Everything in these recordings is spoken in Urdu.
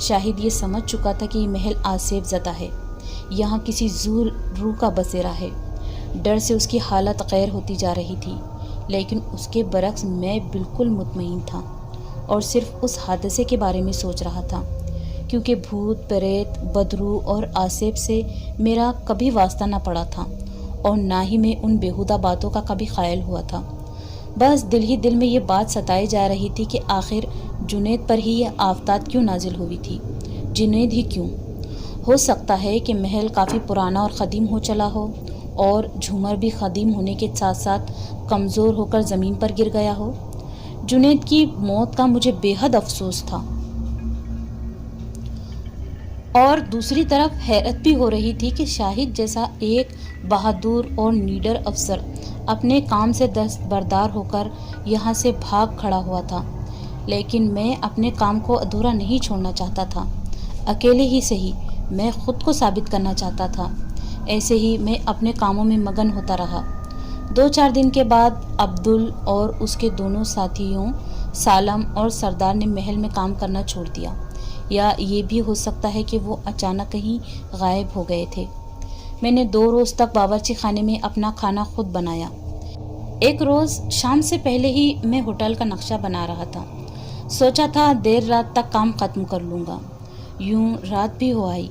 شاہد یہ سمجھ چکا تھا کہ یہ محل آصف زدہ ہے، یہاں کسی زور روح کا بسیرا ہے۔ ڈر سے اس کی حالت غیر ہوتی جا رہی تھی، لیکن اس کے برعکس میں بالکل مطمئن تھا اور صرف اس حادثے کے بارے میں سوچ رہا تھا، کیونکہ بھوت پریت بدروح اور آصف سے میرا کبھی واسطہ نہ پڑا تھا اور نہ ہی میں ان بیہودہ باتوں کا کبھی قائل ہوا تھا۔ بس دل ہی دل میں یہ بات ستائی جا رہی تھی کہ آخر جنید پر ہی یہ آفتاب کیوں نازل ہوئی تھی، جنید ہی کیوں؟ ہو سکتا ہے کہ محل کافی پرانا اور قدیم ہو چلا ہو اور جھومر بھی قدیم ہونے کے ساتھ ساتھ کمزور ہو کر زمین پر گر گیا ہو۔ جنید کی موت کا مجھے بے حد افسوس تھا اور دوسری طرف حیرت بھی ہو رہی تھی کہ شاہد جیسا ایک بہادر اور نیڈر افسر اپنے کام سے دستبردار ہو کر یہاں سے بھاگ کھڑا ہوا تھا، لیکن میں اپنے کام کو ادھورا نہیں چھوڑنا چاہتا تھا۔ اکیلے ہی صحیح، میں خود کو ثابت کرنا چاہتا تھا۔ ایسے ہی میں اپنے کاموں میں مگن ہوتا رہا۔ 2-4 دن کے بعد عبدل اور اس کے دونوں ساتھیوں سالم اور سردار نے محل میں کام کرنا چھوڑ دیا، یا یہ بھی ہو سکتا ہے کہ وہ اچانک کہیں غائب ہو گئے تھے۔ میں نے 2 روز تک باورچی خانے میں اپنا کھانا خود بنایا۔ ایک روز شام سے پہلے ہی میں ہوٹل کا نقشہ بنا رہا تھا، سوچا تھا دیر رات تک کام ختم کر لوں گا۔ یوں رات بھی ہو آئی،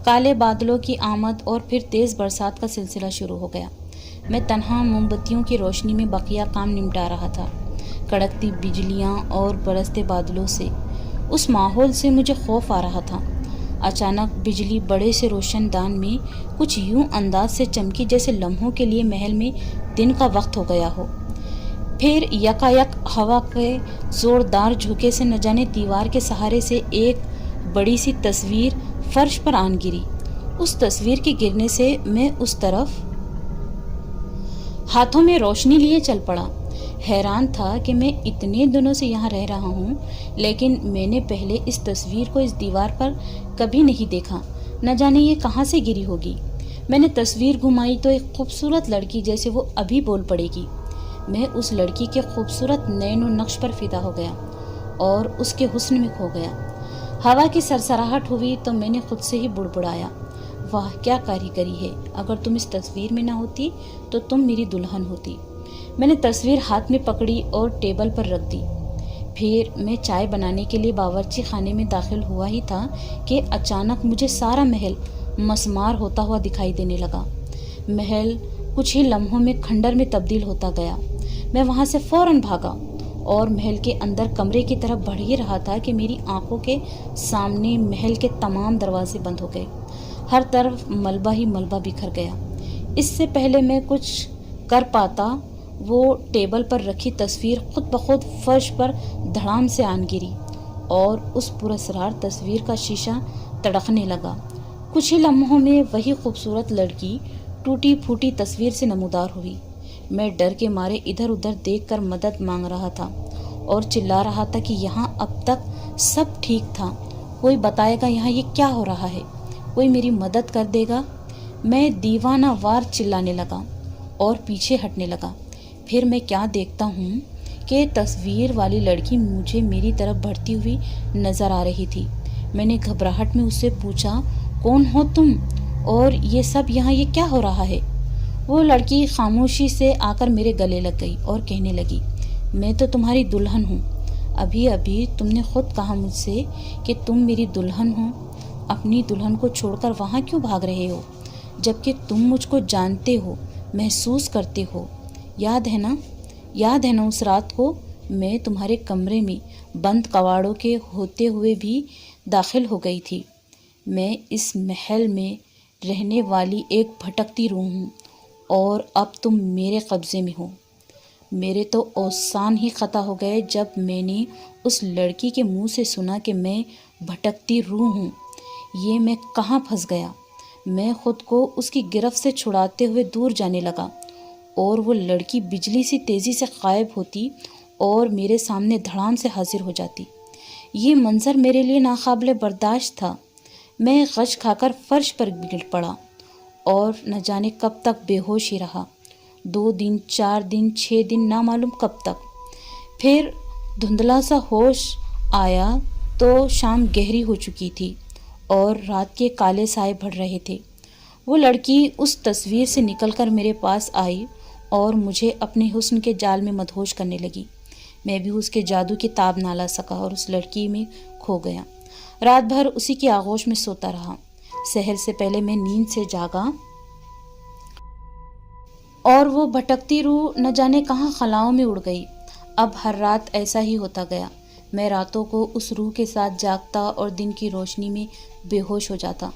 کالے بادلوں کی آمد اور پھر تیز برسات کا سلسلہ شروع ہو گیا۔ میں تنہا موم بتیوں کی روشنی میں بقیہ کام نمٹا رہا تھا۔ کڑکتی بجلیاں اور برستے بادلوں سے، اس ماحول سے مجھے خوف آ رہا تھا۔ اچانک بجلی بڑے سے روشن دان میں کچھ یوں انداز سے چمکی جیسے لمحوں کے لیے محل میں دن کا وقت ہو گیا ہو۔ پھر یکایک ہوا کے زوردار جھونکے سے نہ جانے دیوار کے سہارے سے ایک بڑی سی تصویر فرش پر آن گری۔ اس تصویر کے گرنے سے میں اس طرف ہاتھوں میں روشنی لیے چل پڑا۔ حیران تھا کہ میں اتنے دنوں سے یہاں رہ رہا ہوں، لیکن میں نے پہلے اس تصویر کو اس دیوار پر کبھی نہیں دیکھا۔ نہ جانے یہ کہاں سے گری ہوگی۔ میں نے تصویر گھمائی تو ایک خوبصورت لڑکی جیسے وہ ابھی بول پڑے گی۔ میں اس لڑکی کے خوبصورت نین و نقش پر فدا ہو گیا اور اس کے حسن میں کھو گیا۔ ہوا کی سرسراہٹ ہوئی تو میں نے خود سے ہی بڑبڑایا، واہ کیا کاریگری ہے! اگر تم اس تصویر میں نہ ہوتی تو تم میری دلہن ہوتی۔ میں نے تصویر ہاتھ میں پکڑی اور ٹیبل پر رکھ دی۔ پھر میں چائے بنانے کے لیے باورچی خانے میں داخل ہوا ہی تھا کہ اچانک مجھے سارا محل مسمار ہوتا ہوا دکھائی دینے لگا۔ محل کچھ ہی لمحوں میں کھنڈر میں تبدیل ہوتا گیا۔ میں وہاں سے فوراً بھاگا اور محل کے اندر کمرے کی طرف بڑھ ہی رہا تھا کہ میری آنکھوں کے سامنے محل کے تمام دروازے بند ہو گئے۔ ہر طرف ملبہ ہی ملبہ بکھر گیا۔ اس سے پہلے میں کچھ کر پاتا، وہ ٹیبل پر رکھی تصویر خود بخود فرش پر دھڑام سے آن گری اور اس پراسرار تصویر کا شیشہ تڑکنے لگا۔ کچھ ہی لمحوں میں وہی خوبصورت لڑکی ٹوٹی پھوٹی تصویر سے نمودار ہوئی۔ میں ڈر کے مارے ادھر ادھر دیکھ کر مدد مانگ رہا تھا اور چلا رہا تھا کہ یہاں اب تک سب ٹھیک تھا، کوئی بتائے گا یہاں یہ کیا ہو رہا ہے، کوئی میری مدد کر دے گا۔ میں دیوانہ وار چلانے لگا اور پیچھے ہٹنے لگا۔ پھر میں کیا دیکھتا ہوں کہ تصویر والی لڑکی مجھے میری طرف بڑھتی ہوئی نظر آ رہی تھی۔ میں نے گھبراہٹ میں اس سے پوچھا، کون ہو تم اور یہ سب یہاں یہ کیا ہو رہا ہے؟ وہ لڑکی خاموشی سے آ کر میرے گلے لگ گئی اور کہنے لگی، میں تو تمہاری دلہن ہوں۔ ابھی ابھی تم نے خود کہا مجھ سے کہ تم میری دلہن ہو۔ اپنی دلہن کو چھوڑ کر وہاں کیوں بھاگ رہے ہو، جبکہ تم مجھ کو جانتے ہو، محسوس کرتے ہو؟ یاد ہے نا اس رات کو میں تمہارے کمرے میں بند کواڑوں کے ہوتے ہوئے بھی داخل ہو گئی تھی۔ میں اس محل میں رہنے والی ایک بھٹکتی روح ہوں اور اب تم میرے قبضے میں ہو۔ میرے تو اوسان ہی قطع ہو گئے جب میں نے اس لڑکی کے منہ سے سنا کہ میں بھٹکتی روح ہوں۔ یہ میں کہاں پھنس گیا؟ میں خود کو اس کی گرفت سے چھڑاتے ہوئے دور جانے لگا اور وہ لڑکی بجلی سی تیزی سے غائب ہوتی اور میرے سامنے دھڑام سے حاضر ہو جاتی۔ یہ منظر میرے لیے ناقابل برداشت تھا۔ میں غش کھا کر فرش پر گر پڑا اور نہ جانے کب تک بے ہوش ہی رہا، 2 دن 4 دن 6 دن، نامعلوم کب تک۔ پھر دھندلا سا ہوش آیا تو شام گہری ہو چکی تھی اور رات کے کالے سائے بڑھ رہے تھے۔ وہ لڑکی اس تصویر سے نکل کر میرے پاس آئی اور مجھے اپنے حسن کے جال میں مدہوش کرنے لگی۔ میں بھی اس کے جادو کی تاب نہ لا سکا اور اس لڑکی میں کھو گیا۔ رات بھر اسی کی آغوش میں سوتا رہا۔ سحر سے پہلے میں نیند سے جاگا اور وہ بھٹکتی روح نہ جانے کہاں خلاؤں میں اڑ گئی۔ اب ہر رات ایسا ہی ہوتا گیا۔ میں راتوں کو اس روح کے ساتھ جاگتا اور دن کی روشنی میں بے ہوش ہو جاتا۔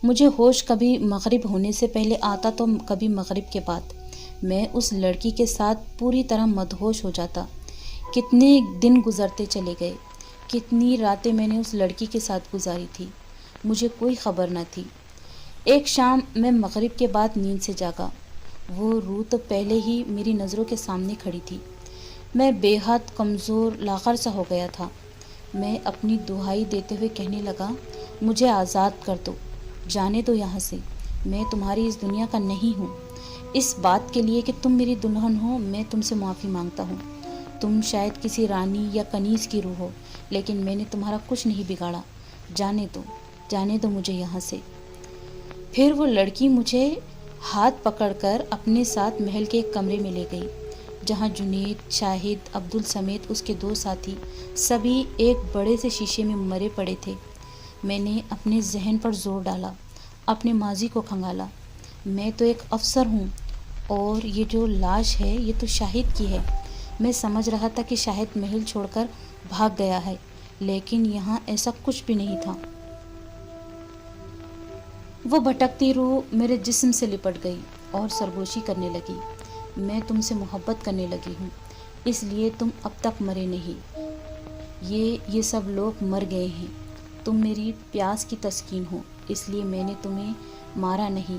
مجھے ہوش کبھی مغرب ہونے سے پہلے آتا تو کبھی مغرب کے بعد۔ میں اس لڑکی کے ساتھ پوری طرح مدہوش ہو جاتا۔ کتنے دن گزرتے چلے گئے، کتنی راتیں میں نے اس لڑکی کے ساتھ گزاری تھی، مجھے کوئی خبر نہ تھی۔ ایک شام میں مغرب کے بعد نیند سے جاگا۔ وہ روح تو پہلے ہی میری نظروں کے سامنے کھڑی تھی۔ میں بے حد کمزور لاغر سا ہو گیا تھا۔ میں اپنی دہائی دیتے ہوئے کہنے لگا، مجھے آزاد کر دو، جانے دو یہاں سے، میں تمہاری اس دنیا کا نہیں ہوں۔ اس بات کے لیے کہ تم میری دلہن ہو میں تم سے معافی مانگتا ہوں۔ تم شاید کسی رانی یا کنیز کی روح ہو، لیکن میں نے تمہارا کچھ نہیں بگاڑا، جانے دو مجھے یہاں سے۔ پھر وہ لڑکی مجھے ہاتھ پکڑ کر اپنے ساتھ محل کے ایک کمرے میں لے گئی، جہاں جنید، شاہد، عبدل سمیت اس کے 2 ساتھی سبھی ایک بڑے سے شیشے میں مرے پڑے تھے۔ میں نے اپنے ذہن پر زور ڈالا، اپنے ماضی کو کھنگالا۔ میں تو ایک افسر ہوں اور یہ جو لاش ہے یہ تو شاہد کی ہے۔ میں سمجھ رہا تھا کہ شاہد محل چھوڑ کر بھاگ گیا ہے، لیکن یہاں ایسا کچھ بھی نہیں تھا۔ وہ بھٹکتی روح میرے جسم سے لپٹ گئی اور سرگوشی کرنے لگی۔ میں تم سے محبت کرنے لگی ہوں، اس لیے تم اب تک مرے نہیں۔ یہ سب لوگ مر گئے ہیں۔ تم میری پیاس کی تسکین ہو، اس لیے میں نے تمہیں مارا نہیں۔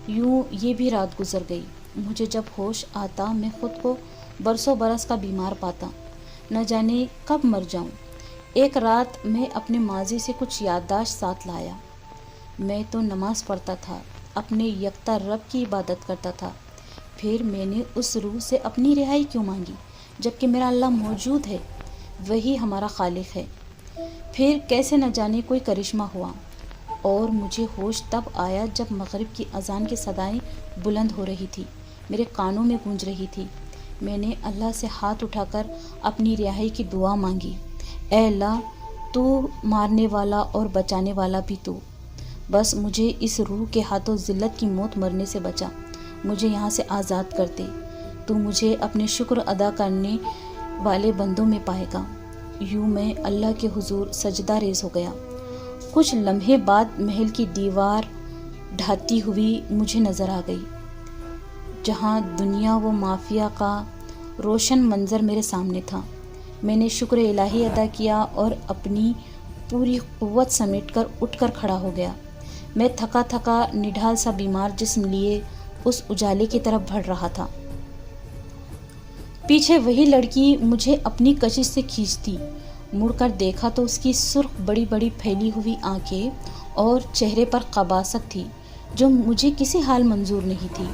یوں یہ بھی رات گزر گئی۔ مجھے جب ہوش آتا میں خود کو برسوں برس کا بیمار پاتا، نہ جانے کب مر جاؤں۔ ایک رات میں اپنے ماضی سے کچھ یادداشت ساتھ لایا۔ میں تو نماز پڑھتا تھا، اپنے یکتا رب کی عبادت کرتا تھا۔ پھر میں نے اس روح سے اپنی رہائی کیوں مانگی، جبکہ میرا اللہ موجود ہے، وہی ہمارا خالق ہے۔ پھر کیسے نہ جانے کوئی کرشمہ ہوا اور مجھے ہوش تب آیا جب مغرب کی اذان کی صدائیں بلند ہو رہی تھی، میرے کانوں میں گونج رہی تھی۔ میں نے اللہ سے ہاتھ اٹھا کر اپنی رہائی کی دعا مانگی، اے اللہ، تو مارنے والا اور بچانے والا بھی تو، بس مجھے اس روح کے ہاتھوں ذلت کی موت مرنے سے بچا، مجھے یہاں سے آزاد کر دے، تو مجھے اپنے شکر ادا کرنے والے بندوں میں پائے گا۔ یوں میں اللہ کے حضور سجدہ ریز ہو گیا۔ کچھ لمحے بعد محل کی دیوار ڈھاتی ہوئی مجھے نظر آ گئی، جہاں دنیا و مافیا کا روشن منظر میرے سامنے تھا۔ میں نے شکر الہی ادا کیا اور اپنی پوری قوت سمیٹ کر اٹھ کر کھڑا ہو گیا۔ میں تھکا تھکا نڈھال سا بیمار جسم لیے اس اجالے کی طرف بڑھ رہا تھا۔ پیچھے وہی لڑکی مجھے اپنی کشش سے کھینچتی۔ مڑ کر دیکھا تو اس کی سرخ بڑی بڑی پھیلی ہوئی آنکھیں اور چہرے پر قباست تھی جو مجھے کسی حال منظور نہیں تھی۔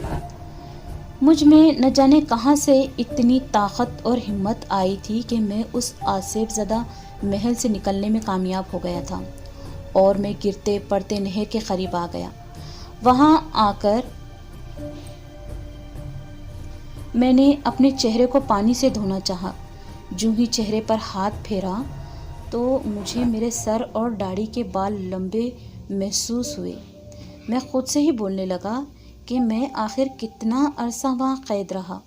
مجھ میں نہ جانے کہاں سے اتنی طاقت اور ہمت آئی تھی کہ میں اس آسیب زدہ محل سے نکلنے میں کامیاب ہو گیا تھا اور میں گرتے پڑتے نہر کے قریب آ گیا۔ وہاں آ کر میں نے اپنے چہرے کو پانی سے دھونا چاہا۔ جو ہی چہرے پر ہاتھ پھیرا تو مجھے میرے سر اور داڑھی کے بال لمبے محسوس ہوئے۔ میں خود سے ہی بولنے لگا کہ میں آخر کتنا عرصہ وہاں قید رہا۔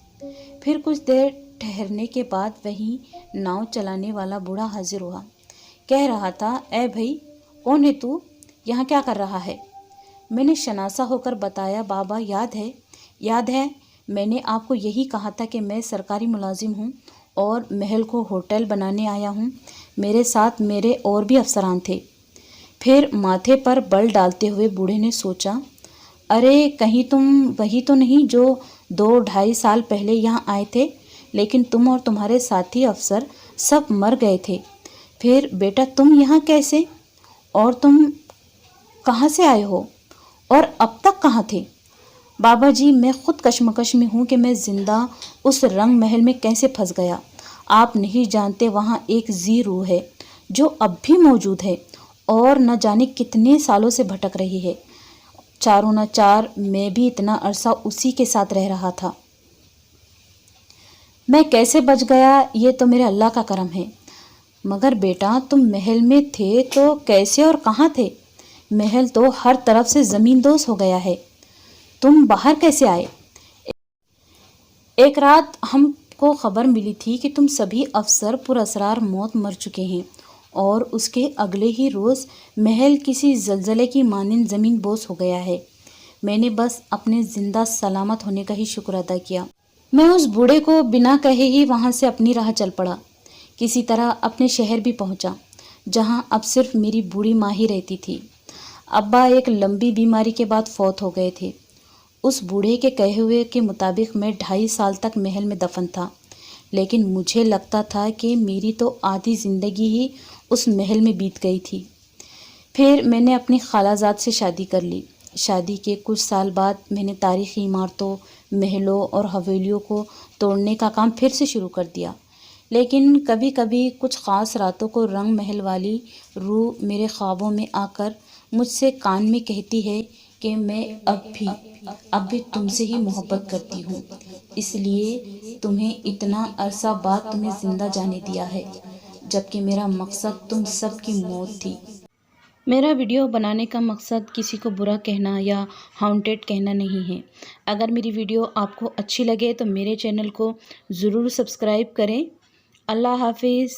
پھر کچھ دیر ٹھہرنے کے بعد وہیں ناؤ چلانے والا بوڑھا حاضر ہوا۔ کہہ رہا تھا، اے بھائی، کون ہے تو؟ یہاں کیا کر رہا ہے؟ میں نے شناسا ہو کر بتایا، بابا یاد ہے، میں نے آپ کو یہی کہا تھا کہ میں سرکاری ملازم ہوں اور محل کو ہوٹل بنانے آیا ہوں۔ میرے ساتھ میرے اور بھی افسران تھے۔ پھر ماتھے پر بل ڈالتے ہوئے بوڑھے نے سوچا، ارے کہیں تم وہی تو نہیں جو 2-2.5 سال پہلے یہاں آئے تھے، لیکن تم اور تمہارے ساتھی افسر سب مر گئے تھے۔ پھر بیٹا تم یہاں کیسے؟ اور تم کہاں سے آئے ہو؟ اور اب تک کہاں تھے؟ بابا جی، میں خود کشمکش میں ہوں کہ میں زندہ اس رنگ محل میں کیسے پھنس گیا۔ آپ نہیں جانتے وہاں ایک ذی روح ہے جو اب بھی موجود ہے اور نہ جانے کتنے سالوں سے بھٹک رہی ہے۔ چاروں نہ چار میں بھی اتنا عرصہ اسی کے ساتھ رہ رہا تھا۔ میں کیسے بچ گیا یہ تو میرے اللہ کا کرم ہے۔ مگر بیٹا تم محل میں تھے تو کیسے اور کہاں تھے؟ محل تو ہر طرف سے زمین دوز ہو گیا ہے، تم باہر کیسے آئے؟ ایک رات ہم کو خبر ملی تھی کہ تم سبھی افسر پر اسرار موت مر چکے ہیں، اور اس کے اگلے ہی روز محل کسی زلزلے کی مانند زمین بوس ہو گیا ہے۔ میں نے بس اپنے زندہ سلامت ہونے کا ہی شکر ادا کیا۔ میں اس بوڑھے کو بنا کہے ہی وہاں سے اپنی راہ چل پڑا، کسی طرح اپنے شہر بھی پہنچا، جہاں اب صرف میری بوڑھی ماں ہی رہتی تھی۔ ابا ایک لمبی بیماری کے بعد فوت ہو گئے تھے۔ اس بوڑھے کے کہے ہوئے کے مطابق میں 2.5 سال تک محل میں دفن تھا، لیکن مجھے لگتا تھا کہ میری تو آدھی زندگی ہی اس محل میں بیت گئی تھی۔ پھر میں نے اپنی خالہ زاد سے شادی کر لی۔ شادی کے کچھ سال بعد میں نے تاریخی عمارتوں، محلوں اور حویلیوں کو توڑنے کا کام پھر سے شروع کر دیا، لیکن کبھی کبھی کچھ خاص راتوں کو رنگ محل والی روح میرے خوابوں میں آ کر مجھ سے کان میں کہتی ہے کہ میں اب بھی تم سے ہی محبت کرتی ہوں، اس لیے تمہیں اتنا عرصہ بعد تمہیں زندہ جانے دیا ہے، جبکہ میرا مقصد تم سب کی موت تھی۔ میرا ویڈیو بنانے کا مقصد کسی کو برا کہنا یا ہانٹڈ کہنا نہیں ہے۔ اگر میری ویڈیو آپ کو اچھی لگے تو میرے چینل کو ضرور سبسکرائب کریں۔ اللہ حافظ۔